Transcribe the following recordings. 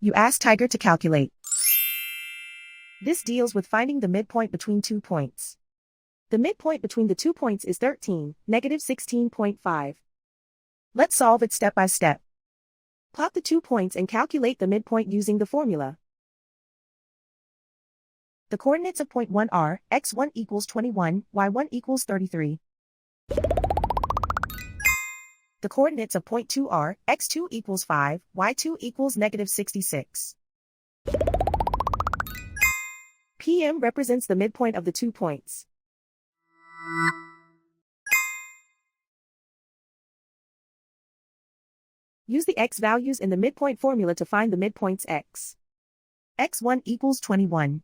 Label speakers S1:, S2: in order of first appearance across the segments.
S1: You ask Tiger to calculate. This deals with finding the midpoint between 2 points. The midpoint between the 2 points is 13, negative 16.5. Let's solve it step by step. Plot the 2 points and calculate the midpoint using the formula. The coordinates of point 1 are, x1 equals 21, y1 equals 33. The coordinates of point 2 are, x2 equals 5, y2 equals negative 66. PM represents the midpoint of the 2 points. Use the x values in the midpoint formula to find the midpoints x. x1 equals 21.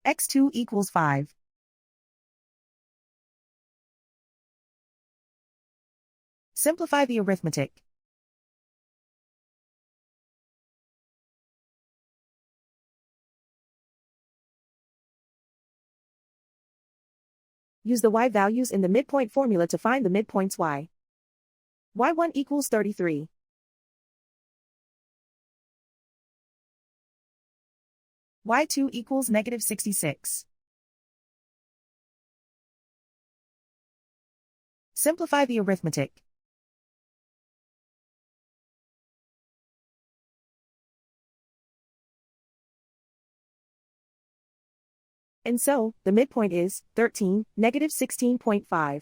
S1: x2 equals 5. Simplify the arithmetic. Use the y values in the midpoint formula to find the midpoints y. y1 equals 33. y2 equals negative 66. Simplify the arithmetic. And so, the midpoint is 13, negative 16.5.